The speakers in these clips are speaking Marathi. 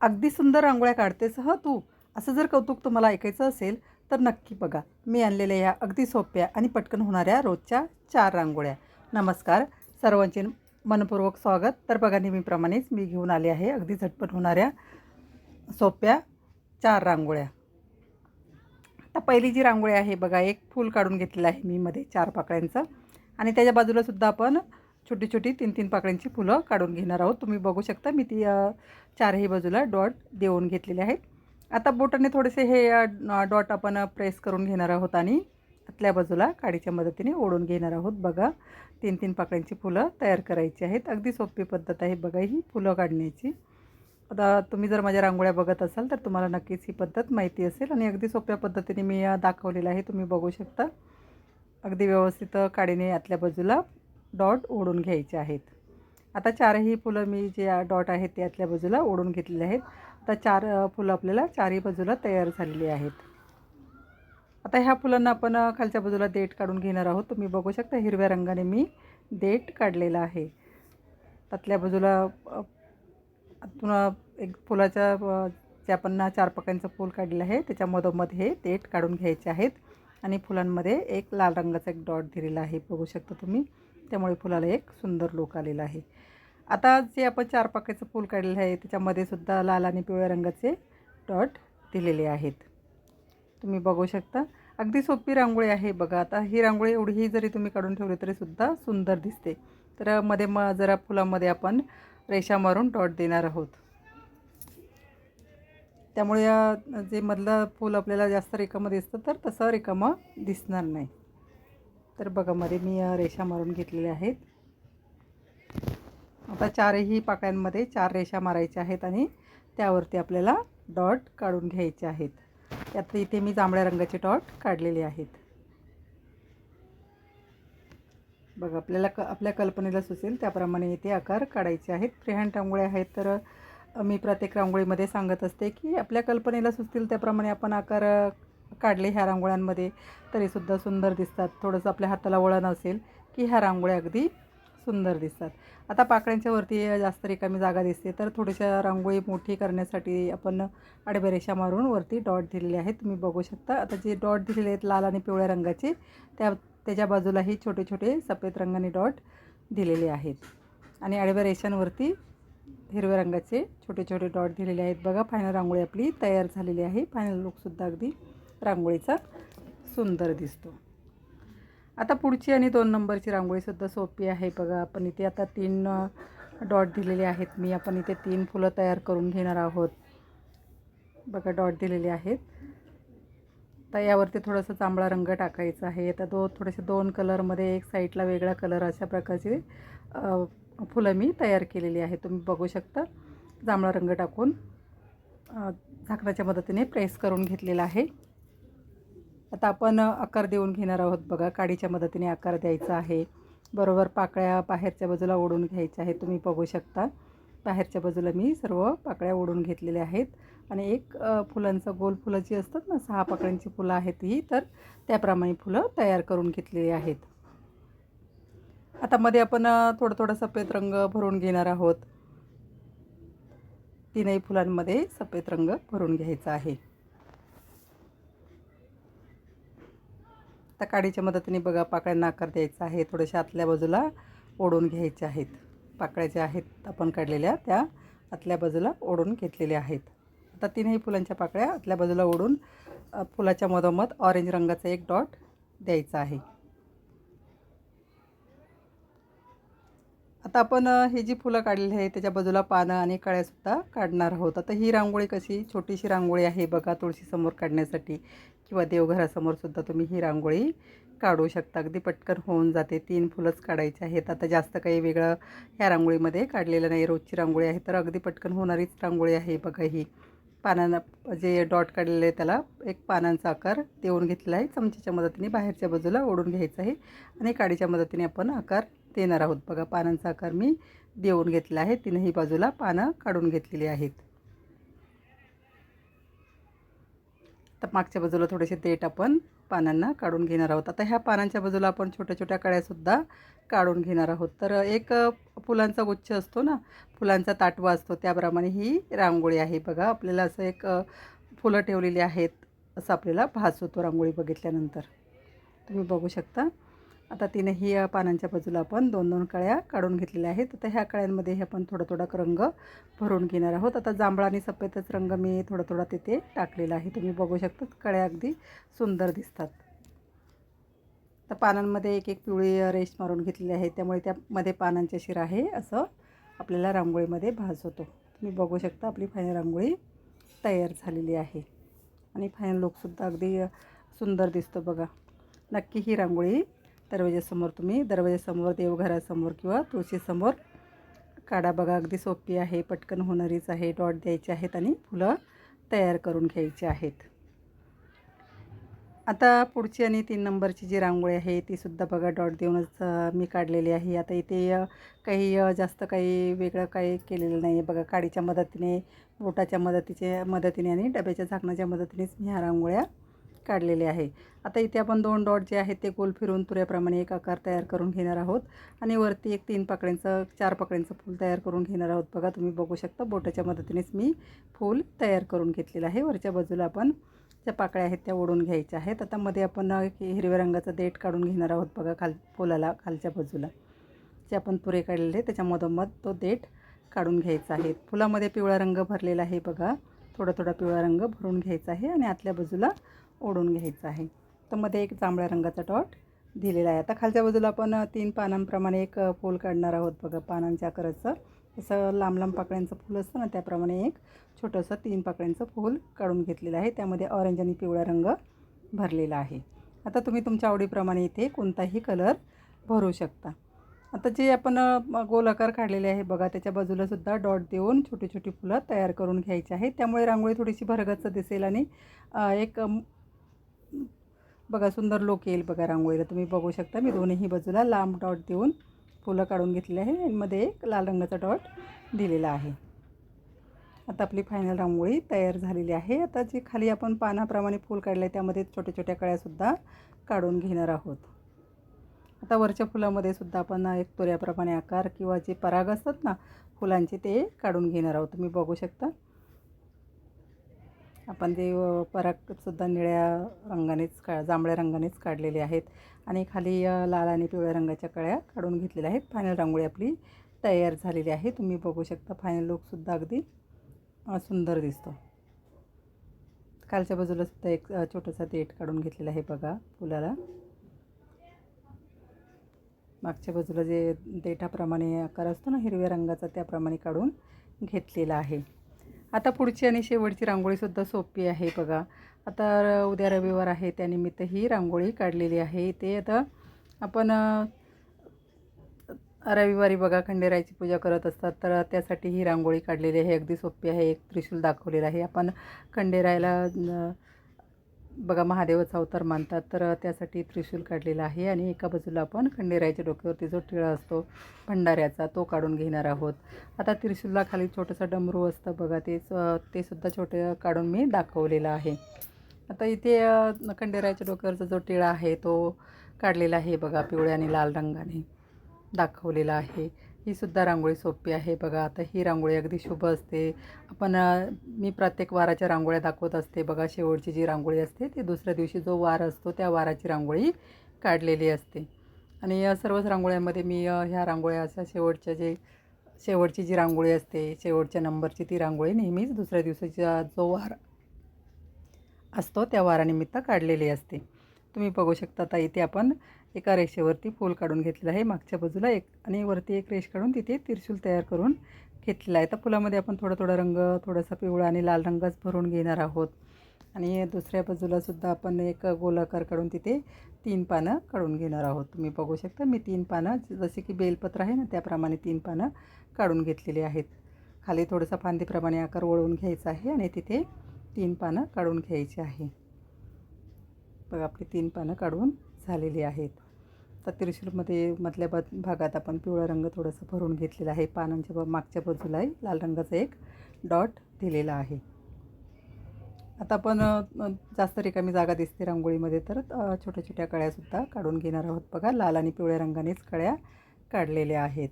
अगदी सुंदर रांगोळ्या काढतेस हं तू. असं जर कौतुक तुम्हाला ऐकायचं असेल तर नक्की बघा. मी आणलेल्या या अगदी सोप्या आणि पटकन होणाऱ्या रोजच्या 4 रांगोळ्या. नमस्कार सर्वांचे मनपूर्वक स्वागत. तर बघा नेहमीप्रमाणेच मी घेऊन आले आहे अगदी झटपट होणाऱ्या सोप्या 4 रांगोळ्या. आता पहिली जी रांगोळी आहे बघा, एक फूल काढून घेतलेलं आहे मी मध्ये 4 पाकळ्यांचं आणि त्याच्या बाजूला सुद्धा आपण छोटी छोटी 3-3 पाकळ्यांची फुलं काढून घेणार आहोत. तुम्ही बघू शकता मी ती चारही बाजूला डॉट देऊन घेतलेले आहेत. आता बोटाने थोडेसे हे डॉट आपण प्रेस करून घेणार आहोत आणि आतल्या बाजूला काडीच्या मदतीने ओढून घेणार आहोत. बघा 3-3 पाकळ्यांची फुलं तयार करायची आहेत. अगदी सोपी पद्धत आहे बघा ही फुलं काढण्याची. आता तुम्ही जर माझ्या रांगोळ्या बघत असाल तर तुम्हाला नक्कीच ही पद्धत माहिती असेल आणि अगदी सोप्या पद्धतीने मी दाखवलेलं आहे. तुम्ही बघू शकता अगदी व्यवस्थित काडीने आतल्या बाजूला डॉट ओढून घ्यायचे आहेत. आता चारही फुलं मी जे डॉट आहेत ते आतल्या बाजूला ओढून घेतलेले आहेत. आता 4 फुलं आपल्याला चारही बाजूला तयार झालेली आहेत. आता ह्या फुलांना आपण खालच्या बाजूला देठ काढून घेणार आहोत. तुम्ही बघू शकता हिरव्या रंगाने मी देठ काढलेला आहे. आतल्या बाजूला आतून एक फुलाच्या जे आपण 4 पाकळ्यांचं फूल काढलेलं आहे त्याच्या मधोमध हे देठ काढून घ्यायचे आहेत आणि फुलांमध्ये एक लाल रंगाचा एक डॉट दिलेला आहे. बघू शकता तुम्ही. त्यामुळे फुलाला एक सुंदर लुक आलेला आहे. आता जे आपण 4 पाकळ्याचं फूल काढलेलं आहे त्याच्यामध्ये सुद्धा लाल आणि पिवळ्या रंगाचे डॉट दिलेले आहेत. तुम्ही बघू शकता अगदी सोपी रांगोळी आहे बघा. आता ही रांगोळी एवढीही जरी तुम्ही काढून ठेवली तरी सुद्धा सुंदर दिसते. तर मध्ये जरा फुलामध्ये आपण रेषा मारून डॉट देणार आहोत. त्यामुळे जे मधलं फूल आपल्याला जास्त रिकामं दिसतं तर तसं रिकामं दिसणार नाही. तर बघा मध्ये मी रेषा मारून घेतलेल्या आहेत. आता चारही पाकळ्यांमध्ये 4 रेषा मारायच्या आहेत आणि त्यावरती आपल्याला डॉट काढून घ्यायचे आहेत. त्यात इथे मी जांभळ्या रंगाचे डॉट काढलेले आहेत. बघा आपल्याला आपल्या कल्पनेला सुचेल त्याप्रमाणे इथे आकार काढायचे आहेत. फ्रीहँड रांगोळ्या आहेत तर मी प्रत्येक रांगोळीमध्ये सांगत असते की आपल्या कल्पनेला सुचतील त्याप्रमाणे आपण आकार काढले ह्या रांगोळ्यांमध्ये तरीसुद्धा सुंदर दिसतात. थोडंसं आपल्या हाताला वळण असेल की ह्या रांगोळ्या अगदी सुंदर दिसतात. आता पाकळ्यांच्या वरती जास्त रिकामी जागा दिसते तर थोड्याशा रांगोळी मोठी करण्यासाठी आपण आडव्या रेषा मारून वरती डॉट दिलेले आहेत. तुम्ही बघू शकता. आता जे डॉट दिलेले आहेत लाल आणि पिवळ्या रंगाचे त्याच्या बाजूलाही छोटे छोटे सफेद रंगाने डॉट दिलेले आहेत आणि आडव्या रेषांवरती हिरव्या रंगाचे छोटे छोटे डॉट दिलेले आहेत. बघा फायनल रांगोळी आपली तयार झालेली आहे. फायनल लुकसुद्धा अगदी रांगोळीचा सुंदर दिसतो. आता पुढची आणि 2 नंबरची रांगोळीसुद्धा सोपी आहे बघा. आपण इथे आता 3 डॉट दिलेले आहेत. आपण इथे 3 फुलं तयार करून घेणार आहोत. बघा डॉट दिलेले आहेत. तर यावरती थोडंसं जांभळा रंग टाकायचा आहे. आता थोडेसे 2 कलरमध्ये एक साईडला वेगळा कलर अशा प्रकारचे फुलं मी तयार केलेली आहे. तुम्ही बघू शकता जांभळा रंग टाकून झाकणाच्या मदतीने प्रेस करून घेतलेला आहे. आता आपण आकार देऊन घेणार आहोत बघा. काडीच्या मदतीने आकार द्यायचा आहे. बरोबर पाकळ्या बाहेरच्या बाजूला ओढून घ्यायच्या आहेत. तुम्ही बघू शकता बाहेरच्या बाजूला मी सर्व पाकळ्या ओढून घेतलेल्या आहेत आणि एक फुलांचं गोल फुलं जी असतात ना 6 पाकळ्यांची फुलं आहेत ही तर त्याप्रमाणे फुलं तयार करून घेतलेली आहेत. आता मध्ये आपण थोडा थोडा सफेद रंग भरून घेणार आहोत. 3ही फुलांमध्ये सफेद रंग भरून घ्यायचा आहे. आता काडीच्या मदतीने बघा पाकळ्यांना आकार द्यायचा आहे. थोड्याशा आतल्या बाजूला ओढून घ्यायच्या आहेत. पाकळ्या ज्या आहेत आपण काढलेल्या त्या आतल्या बाजूला ओढून घेतलेल्या आहेत. आता 3ही फुलांच्या पाकळ्या आतल्या बाजूला ओढून फुलाच्या मधोमध ऑरेंज रंगाचा एक डॉट द्यायचा आहे. आता आपण ही जी फुलं काढलेली आहे त्याच्या बाजूला पानं आणि कळ्यासुद्धा काढणार आहोत. आता ही रांगोळी कशी छोटीशी रांगोळी आहे बघा. तुळशीसमोर काढण्यासाठी किंवा देवघरासमोरसुद्धा तुम्ही ही रांगोळी काढू शकता. अगदी पटकन होऊन जाते. 3 फुलंच काढायची आहेत. आता जास्त काही वेगळं ह्या रांगोळीमध्ये काढलेलं नाही. रोजची रांगोळी आहे तर अगदी पटकन होणारीच रांगोळी आहे बघा ही. पानांना जे डॉट काढलेले आहे त्याला एक पानांचा आकार देऊन घेतला आहे. चमच्याच्या मदतीने बाहेरच्या बाजूला ओढून घ्यायचं आहे आणि काडीच्या मदतीने आपण आकार देणार आहोत. बघा पानांचा आकार मी देऊन घेतला आहे. 3ही बाजूला पानं काढून घेतलेली आहेत. तर मागच्या बाजूला थोडेसे देठ आपण पानांना काढून घेणार आहोत. आता ह्या पानांच्या बाजूला आपण छोट्या छोट्या कळ्यासुद्धा काढून घेणार आहोत. तर एक फुलांचा गुच्छ असतो ना, फुलांचा ताटवा असतो, त्याप्रमाणे ही रांगोळी आहे. बघा आपल्याला असं एक फुलं ठेवलेली आहेत असं आपल्याला भास होतो रांगोळी बघितल्यानंतर. तुम्ही बघू शकता. आता तिनेही पानांच्या बाजूला आपण 2-2 कळ्या काढून घेतलेल्या आहेत. आता ह्या कळ्यांमध्ये हे आपण थोडा थोडा रंग भरून घेणार आहोत. आता जांभळा आणि सफेदच रंग मी थोडा थोडा तिथे टाकलेला आहे. तुम्ही बघू शकता कळ्या अगदी सुंदर दिसतात. तर पानांमध्ये एक एक पिवळी रेष मारून घेतलेली आहे, त्यामुळे त्यामध्ये पानांचे शिर आहे असं आपल्याला रांगोळीमध्ये भास होतो. तुम्ही बघू शकता आपली फायनल रांगोळी तयार झालेली आहे आणि फायनल लुकसुद्धा अगदी सुंदर दिसतो बघा. नक्की ही रांगोळी दरवाजासमोर, देवघरासमोर किंवा तुळशीसमोर काढा बघा. अगदी सोपी आहे, पटकन होणारीच आहे. डॉट द्यायचे आहेत आणि फुलं तयार करून घ्यायची आहेत. आता पुढची आणि 3 नंबरची जी रांगोळी आहे तीसुद्धा बघा डॉट देऊनच मी काढलेली आहे. आता इथे काही जास्त काही वेगळं काही केलेलं नाही आहे बघा. काडीच्या मदतीने, बोटाच्या मदतीने आणि डब्याच्या झाकणाच्या मदतीनेच मी ह्या रांगोळ्या काढलेले आहे. आता इथे आपण 2 डॉट जे आहेत ते गोल फिरवून तुऱ्याप्रमाणे एक आकार तयार करून घेणार आहोत आणि वरती एक 4 पाकळ्यांचं फूल तयार करून घेणार आहोत. बघा तुम्ही बघू शकता बोटाच्या मदतीनेच मी फूल तयार करून घेतलेलं आहे. वरच्या बाजूला आपण ज्या पाकळ्या आहेत त्या ओढून घ्यायच्या आहेत. आता मध्ये आपण हिरव्या रंगाचा देठ काढून घेणार आहोत बघा. फुलाला खालच्या बाजूला जे आपण तुरे काढलेले त्याच्या मधोमध तो देठ काढून घ्यायचा आहे. फुलामध्ये पिवळा रंग भरलेला आहे बघा. थोडा थोडा पिवळा रंग भरून घ्यायचा आहे आणि आतल्या बाजूला ओढून घ्यायचं आहे. तर मध्ये एक जांभळ्या रंगाचा डॉट दिलेला आहे. आता खालच्या बाजूला आपण 3 पानांप्रमाणे एक फूल काढणार आहोत बघा. पानांच्या आकाराचं असं लांब लांब पाकळ्यांचं फूल असतं ना, त्याप्रमाणे एक छोटंसं 3 पाकळ्यांचं फूल काढून घेतलेलं आहे. त्यामध्ये ऑरेंज आणि पिवळा रंग भरलेला आहे. आता तुम्ही तुमच्या आवडीप्रमाणे इथे कोणताही कलर भरू शकता. आता जे आपण गोल आकार काढलेले आहे बघा, त्याच्या बाजूला सुद्धा डॉट देऊन छोटी छोटी फुलं तयार करून घ्यायची आहेत. त्यामुळे रांगोळी थोडीशी भरगच्च दिसेल आणि एक बघा सुंदर लुक येईल बघा रांगोळीला. तुम्ही बघू शकता मी दोन्ही बाजूला लांब डॉट देऊन फुलं काढून घेतलेले आहे आणि मध्ये एक लाल रंगाचा डॉट दिलेला आहे. आता आपली फायनल रांगोळी तयार झालेली आहे. आता जे खाली आपण पानाप्रमाणे फूल काढलं आहे त्यामध्ये छोट्या छोट्या कळ्यासुद्धा काढून घेणार आहोत. आता वरच्या फुलामध्ये सुद्धा आपण एक तुऱ्याप्रमाणे आकार किंवा जे पराग असतात ना फुलांचे ते काढून घेणार आहोत. तुम्ही बघू शकता आपण ते परागसुद्धा निळ्या रंगानेच जांभळ्या रंगानेच काढलेले आहेत आणि खाली लाल आणि पिवळ्या रंगाच्या कळ्या काढून घेतलेल्या आहेत. फायनल रांगोळी आपली तयार झालेली आहे. तुम्ही बघू शकता फायनल लुकसुद्धा अगदी सुंदर दिसतो. खालच्या बाजूला सुद्धा एक छोटासा देठ काढून घेतलेला आहे बघा फुलाला. मागच्या बाजूला जे देठाप्रमाणे आकार असतो ना हिरव्या रंगाचा त्याप्रमाणे काढून घेतलेला आहे. आता पुढची आणि शेवटची रांगोळीसुद्धा सोपी आहे बघा. आता उद्या रविवार आहे त्यानिमित्त ही रांगोळी काढलेली आहे. ते आता आपण रविवारी बघा खंडेरायाची पूजा करत असतात तर त्यासाठी ही रांगोळी काढलेली आहे. अगदी सोपी आहे. एक त्रिशूल दाखवलेला आहे. आपण खंडेरायाला बघा महादेवाचा अवतार मानतात तर त्यासाठी त्रिशूल काढलेला आहे आणि एका बाजूला आपण खंडेरायाच्या डोक्यावरती जो टिळा असतो भंडाऱ्याचा तो काढून घेणार आहोत. आता त्रिशूलला खाली छोटंसं डमरू असतं बघा, ते सुद्धा छोटे काढून मी दाखवलेलं आहे. आता इथे खंडेरायाच्या डोक्यावरचा जो टिळा आहे तो काढलेला आहे बघा, पिवळ्या आणि लाल रंगाने दाखवलेला आहे. ही सुद्धा रांगोळी सोपी आहे बघा. आता ही रांगोळी अगदी शुभ असते. मी प्रत्येक वाराच्या रांगोळ्या दाखवत असते बघा. शेवटची जी रांगोळी असते ती दुसऱ्या दिवशी जो वार असतो त्या वाराची रांगोळी काढलेली असते आणि सर्वच रांगोळ्यांमध्ये मी ह्या रांगोळ्या अशा शेवटची जी रांगोळी असते शेवटच्या नंबरची ती रांगोळी नेहमीच दुसऱ्या दिवसाचा जो वार असतो त्या वारानिमित्त काढलेली असते. तुम्ही बघू शकता आता इथे आपण एका रेषेवरती फूल काढून घेतलेलं आहे. मागच्या बाजूला एक आणि वरती एक रेष काढून तिथे त्रिशूल तयार करून घेतलेला आहे. तर फुलामध्ये आपण थोडा रंग थोडासा पिवळा आणि लाल रंगच भरून घेणार आहोत आणि दुसऱ्या बाजूला सुद्धा आपण एक गोलाकार काढून तिथे 3 पानं काढून घेणार आहोत. तुम्ही बघू शकता मी 3 पानं जसे की बेलपत्र आहे ना त्याप्रमाणे 3 पानं काढून घेतलेली आहेत. खाली थोडासा फांदीप्रमाणे आकार वळवून घ्यायचा आहे आणि तिथे 3 पानं काढून घ्यायची आहे. बघा आपली 3 पानं काढून झालेली आहेत. तर त्रिशूलमध्ये मधल्या भागात आपण पिवळा रंग थोडासा भरून घेतलेला आहे. पानांच्या मागच्या बाजूलाही लाल रंगाचा एक डॉट दिलेला आहे. आता आपण जास्त रिकामी जागा दिसते रांगोळीमध्ये, तर छोट्या छोट्या कळ्यासुद्धा काढून घेणार आहोत. बघा, लाल आणि पिवळ्या रंगानेच कळ्या काढलेल्या आहेत.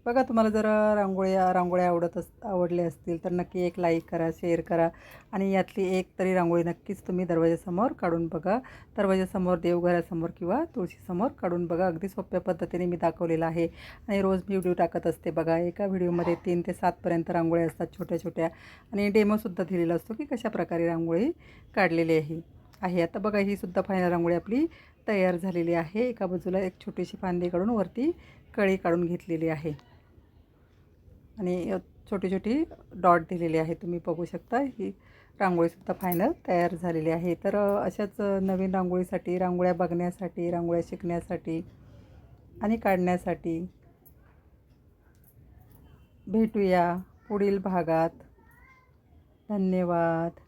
बघा, तुम्हाला जर रांगोळ्या आवडल्या असतील तर नक्की एक लाईक करा, शेअर करा आणि यातली एक तरी रांगोळी नक्कीच तुम्ही दरवाजासमोर काढून बघा. दरवाजासमोर, देवघरासमोर किंवा तुळशीसमोर काढून बघा. अगदी सोप्या पद्धतीने मी दाखवलेलं आहे आणि रोज मी व्हिडिओ टाकत असते. बघा, एका व्हिडिओमध्ये 3 ते 7 रांगोळ्या असतात छोट्या छोट्या आणि डेमोसुद्धा दिलेला असतो की कशाप्रकारे रांगोळी काढलेली आहे. आता बघा, ही सुद्धा फायनल रांगोळी आपली तयार झालेली आहे. एका बाजूला एक छोटीशी फांदी काढून वरती कळी काढून घेतलेली आहे आणि छोटी छोटी डॉट दिलेली आहे. तुम्ही बघू शकता, ही रांगोळीसुद्धा फायनल तयार झालेली आहे. तर अशाच नवीन रांगोळीसाठी, रांगोळ्या बघण्यासाठी, रांगोळ्या शिकण्यासाठी आणि काढण्यासाठी भेटूया पुढील भागात. धन्यवाद.